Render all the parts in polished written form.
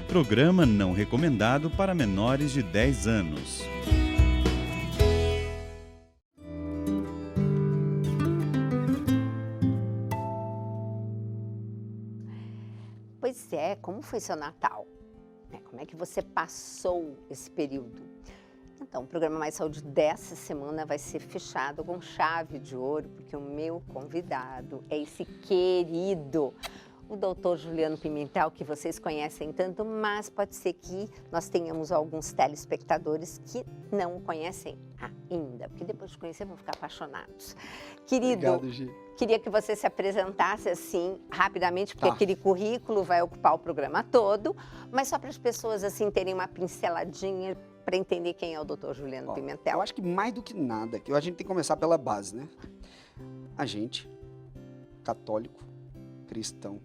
Programa não recomendado para menores de 10 anos. Pois é, como foi seu Natal? Como é que você passou esse período? Então, o programa Mais Saúde dessa semana vai ser fechado com chave de ouro, porque o meu convidado é esse querido, o doutor Juliano Pimentel, que vocês conhecem tanto, mas pode ser que nós tenhamos alguns telespectadores que não o conhecem ainda, porque depois de conhecer vão ficar apaixonados. Querido, obrigado, Gi. Queria que você se apresentasse assim, rapidamente, porque aquele currículo vai ocupar o programa todo, mas só para as pessoas assim terem uma pinceladinha para entender quem é o doutor Juliano Pimentel. Eu acho que mais do que nada, a gente tem que começar pela base, né? A gente, católico, cristão,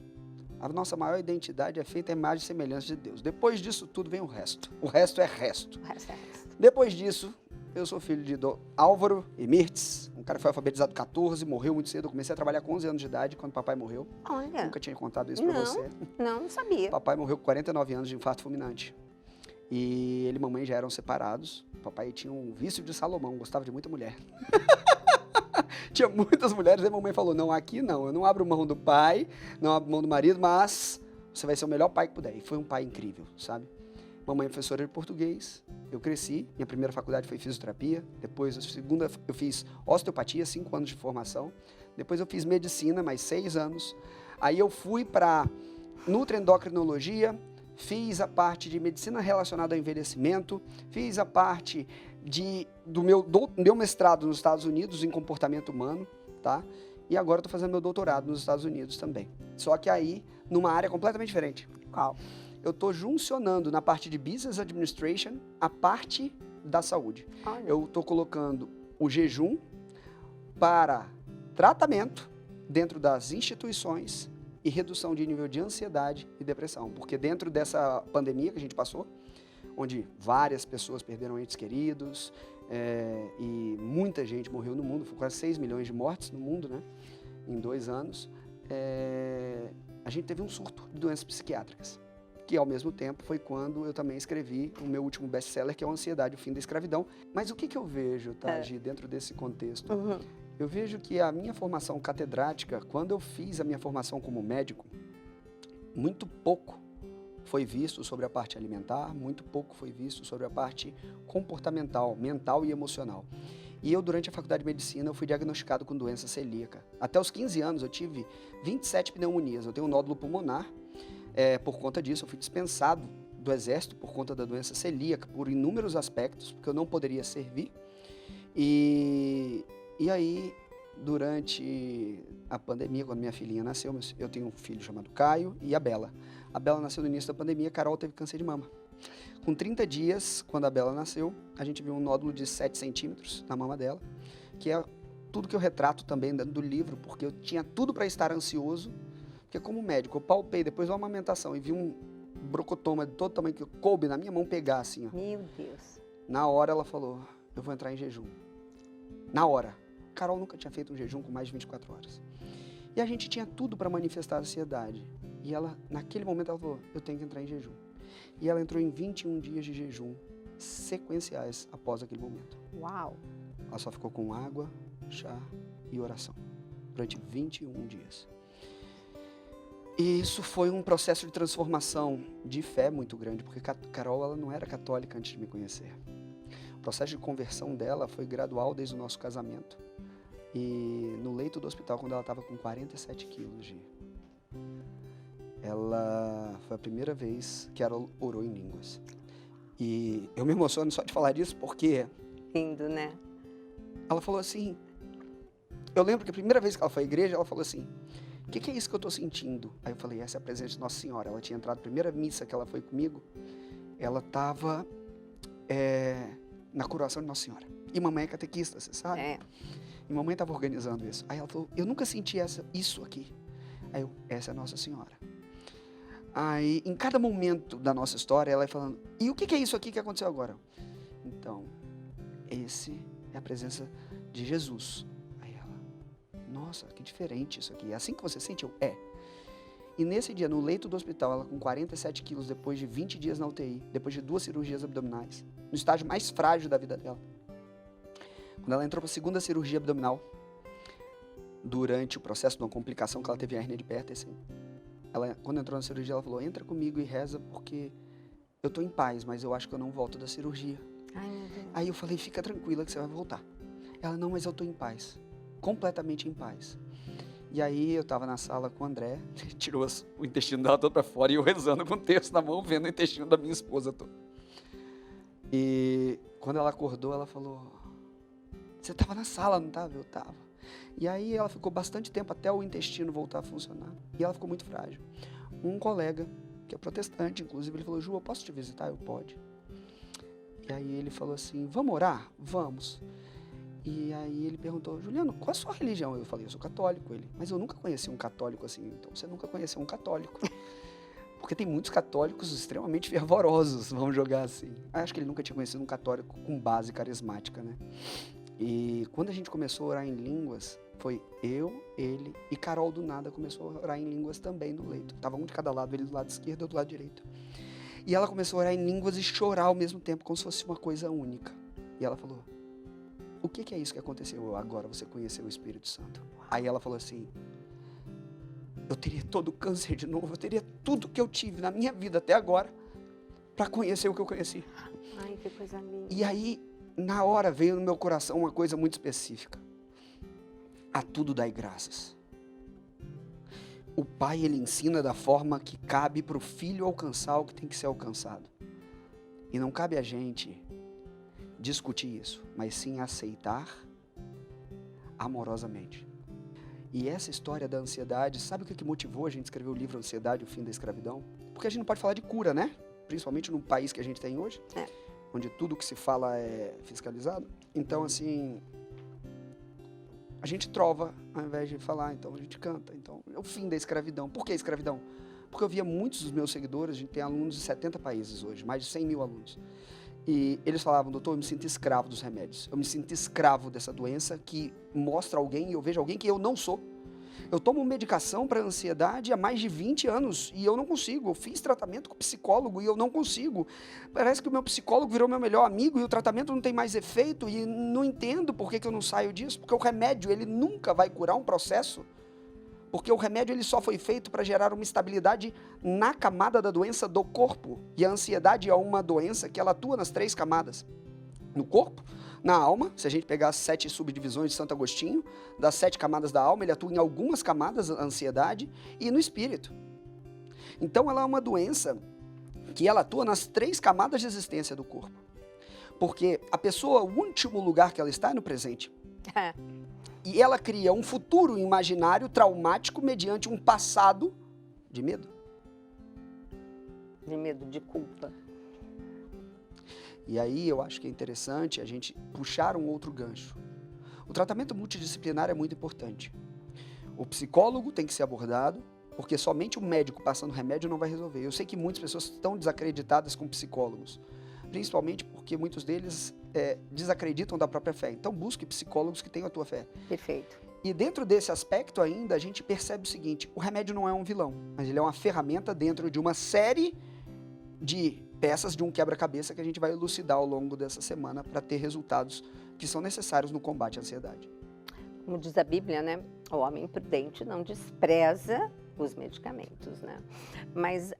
a nossa maior identidade é feita à imagem e semelhança de Deus. Depois disso tudo vem o resto. O resto é resto. O resto é resto. Depois disso, eu sou filho de Álvaro Emirtes, um cara que foi alfabetizado 14, morreu muito cedo. Eu comecei a trabalhar com 11 anos de idade, quando papai morreu. Olha. Nunca tinha contado isso pra você. Não sabia. Papai morreu com 49 anos de infarto fulminante. E ele e mamãe já eram separados. Papai tinha um vício de Salomão, gostava de muita mulher. Tinha muitas mulheres, e a mamãe falou, não, aqui não, eu não abro mão do pai, não abro mão do marido, mas você vai ser o melhor pai que puder. E foi um pai incrível, sabe? Mamãe é professora de português, eu cresci, minha primeira faculdade foi fisioterapia, depois a segunda eu fiz osteopatia, 5 anos de formação, depois eu fiz medicina, mais 6 anos, aí eu fui para nutroendocrinologia, fiz a parte de medicina relacionada ao envelhecimento, fiz a parte do meu mestrado nos Estados Unidos em comportamento humano, tá? E agora estou fazendo meu doutorado nos Estados Unidos também. Só que aí, numa área completamente diferente. Qual? Eu estou juncionando na parte de Business Administration a parte da saúde. Olha. Eu estou colocando o jejum para tratamento dentro das instituições e redução de nível de ansiedade e depressão. Porque dentro dessa pandemia que a gente passou, onde várias pessoas perderam entes queridos e muita gente morreu no mundo, foram quase 6 milhões de mortes no mundo, né, em 2 anos, a gente teve um surto de doenças psiquiátricas, que ao mesmo tempo foi quando eu também escrevi o meu último best-seller, que é o Ansiedade, o Fim da Escravidão. Mas o que eu vejo, Gi, dentro desse contexto? Uhum. Eu vejo que a minha formação catedrática, quando eu fiz a minha formação como médico, muito pouco foi visto sobre a parte alimentar, muito pouco foi visto sobre a parte comportamental, mental e emocional. E eu, durante a faculdade de medicina, eu fui diagnosticado com doença celíaca. Até os 15 anos, eu tive 27 pneumonias. Eu tenho um nódulo pulmonar. Por conta disso, eu fui dispensado do exército por conta da doença celíaca, por inúmeros aspectos, porque eu não poderia servir. E aí, durante a pandemia, quando minha filhinha nasceu, eu tenho um filho chamado Caio e a Bela. A Bela nasceu no início da pandemia, a Carol teve câncer de mama. Com 30 dias, quando a Bela nasceu, a gente viu um nódulo de 7 centímetros na mama dela, que é tudo que eu retrato também dentro do livro, porque eu tinha tudo para estar ansioso, porque como médico, eu palpei depois da amamentação e vi um brocotoma de todo tamanho que coube na minha mão pegar assim, ó. Meu Deus. Na hora ela falou, eu vou entrar em jejum. Na hora. Carol nunca tinha feito um jejum com mais de 24 horas. E a gente tinha tudo para manifestar a ansiedade. E ela, naquele momento, ela falou, eu tenho que entrar em jejum. E ela entrou em 21 dias de jejum sequenciais após aquele momento. Uau! Ela só ficou com água, chá e oração durante 21 dias. E isso foi um processo de transformação de fé muito grande, porque Carol ela não era católica antes de me conhecer. O processo de conversão dela foi gradual desde o nosso casamento. E no leito do hospital, quando ela estava com 47 quilos, ela foi a primeira vez que ela orou em línguas. E eu me emociono só de falar disso porque... Lindo, né? Ela falou assim... Eu lembro que a primeira vez que ela foi à igreja, ela falou assim... O que é isso que eu estou sentindo? Aí eu falei, essa é a presença de Nossa Senhora. Ela tinha entrado, a primeira missa que ela foi comigo, ela estava na coroação de Nossa Senhora. E mamãe é catequista, você sabe? É. E mamãe estava organizando isso. Aí ela falou, eu nunca senti isso aqui. Aí eu, essa é Nossa Senhora. Aí, em cada momento da nossa história, ela ia falando, e o que é isso aqui que aconteceu agora? Então, esse é a presença de Jesus. Aí ela, nossa, que diferente isso aqui. É assim que você sente? Eu, é. E nesse dia, no leito do hospital, ela com 47 quilos, depois de 20 dias na UTI, depois de 2 cirurgias abdominais, no estágio mais frágil da vida dela. Quando ela entrou para a segunda cirurgia abdominal, durante o processo de uma complicação que ela teve a hérnia de Pertence, ela, quando entrou na cirurgia, ela falou, entra comigo e reza, porque eu tô em paz, mas eu acho que eu não volto da cirurgia. Ai, meu Deus. Aí eu falei, fica tranquila que você vai voltar. Ela, não, mas eu tô em paz, completamente em paz. E aí eu tava na sala com o André, tirou o intestino dela todo pra fora e eu rezando com o texto na mão, vendo o intestino da minha esposa todo. E quando ela acordou, ela falou, você tava na sala, não tava? Eu tava. E aí ela ficou bastante tempo até o intestino voltar a funcionar. E ela ficou muito frágil. Um colega, que é protestante, inclusive, ele falou, Ju, eu posso te visitar? Eu, pode. E aí ele falou assim, vamos orar? Vamos. E aí ele perguntou, Juliano, qual é a sua religião? Eu falei, eu sou católico. Ele, mas eu nunca conheci um católico assim. Então você nunca conheceu um católico. Porque tem muitos católicos extremamente fervorosos, vamos jogar assim. Acho que ele nunca tinha conhecido um católico com base carismática, né? E quando a gente começou a orar em línguas, foi eu, ele e Carol do nada começou a orar em línguas também no leito. Tava um de cada lado, ele do lado esquerdo, eu do lado direito. E ela começou a orar em línguas e chorar ao mesmo tempo, como se fosse uma coisa única. E ela falou, o que é isso que aconteceu? Agora você conheceu o Espírito Santo. Aí ela falou assim, eu teria todo o câncer de novo, eu teria tudo que eu tive na minha vida até agora para conhecer o que eu conheci. Ai, que coisa linda. E aí, na hora, veio no meu coração uma coisa muito específica. A tudo dai graças. O Pai, ele ensina da forma que cabe para o filho alcançar o que tem que ser alcançado. E não cabe a gente discutir isso, mas sim aceitar amorosamente. E essa história da ansiedade, sabe o que motivou a gente a escrever o livro Ansiedade, o Fim da Escravidão? Porque a gente não pode falar de cura, né? Principalmente no país que a gente tem hoje, onde tudo que se fala é fiscalizado. Então, assim, a gente trova ao invés de falar, então a gente canta. Então, é o fim da escravidão. Por que escravidão? Porque eu via muitos dos meus seguidores, a gente tem alunos de 70 países hoje, mais de 100 mil alunos. E eles falavam, doutor, eu me sinto escravo dos remédios. Eu me sinto escravo dessa doença que mostra alguém, e eu vejo alguém que eu não sou. Eu tomo medicação para ansiedade há mais de 20 anos e eu não consigo. Eu fiz tratamento com psicólogo e eu não consigo. Parece que o meu psicólogo virou meu melhor amigo e o tratamento não tem mais efeito e não entendo por que eu não saio disso. Porque o remédio, ele nunca vai curar um processo. Porque o remédio ele só foi feito para gerar uma estabilidade na camada da doença do corpo. E a ansiedade é uma doença que ela atua nas 3 camadas. No corpo, na alma, se a gente pegar as 7 subdivisões de Santo Agostinho, das 7 camadas da alma, ele atua em algumas camadas, a ansiedade, e no espírito. Então ela é uma doença que ela atua nas 3 camadas de existência do corpo. Porque a pessoa, o último lugar que ela está é no presente. E ela cria um futuro imaginário traumático mediante um passado de medo. De medo, de culpa. E aí eu acho que é interessante a gente puxar um outro gancho. O tratamento multidisciplinar é muito importante. O psicólogo tem que ser abordado, porque somente o médico passando remédio não vai resolver. Eu sei que muitas pessoas estão desacreditadas com psicólogos, principalmente porque muitos deles desacreditam da própria fé. Então busque psicólogos que tenham a tua fé. Perfeito. E dentro desse aspecto ainda, a gente percebe o seguinte, o remédio não é um vilão, mas ele é uma ferramenta dentro de uma série de peças de um quebra-cabeça que a gente vai elucidar ao longo dessa semana para ter resultados que são necessários no combate à ansiedade. Como diz a Bíblia, né? O homem prudente não despreza os medicamentos, né? Mas,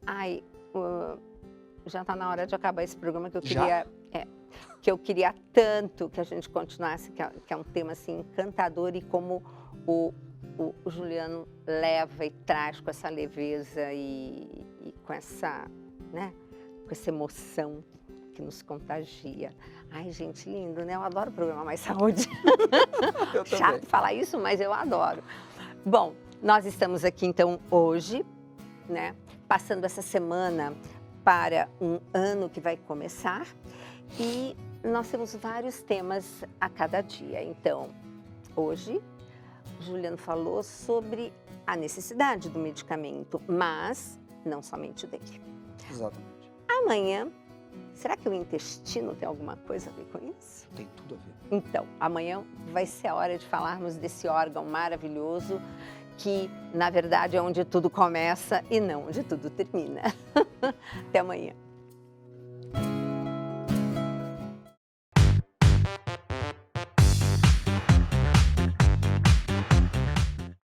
já está na hora de acabar esse programa que eu queria... que eu queria tanto que a gente continuasse, que é um tema assim encantador e como o Juliano leva e traz com essa leveza e com essa, né, com essa emoção que nos contagia. Ai, gente, lindo, né? Eu adoro o programa Mais Saúde. Eu também. Chato falar isso, mas eu adoro. Bom, nós estamos aqui então hoje, né, passando essa semana para um ano que vai começar e nós temos vários temas a cada dia. Então, hoje, o Juliano falou sobre a necessidade do medicamento, mas não somente dele. Exatamente. Amanhã, Será que o intestino tem alguma coisa a ver com isso? Tem tudo a ver. Então, amanhã vai ser a hora de falarmos desse órgão maravilhoso que, na verdade, é onde tudo começa e não onde tudo termina. Até amanhã.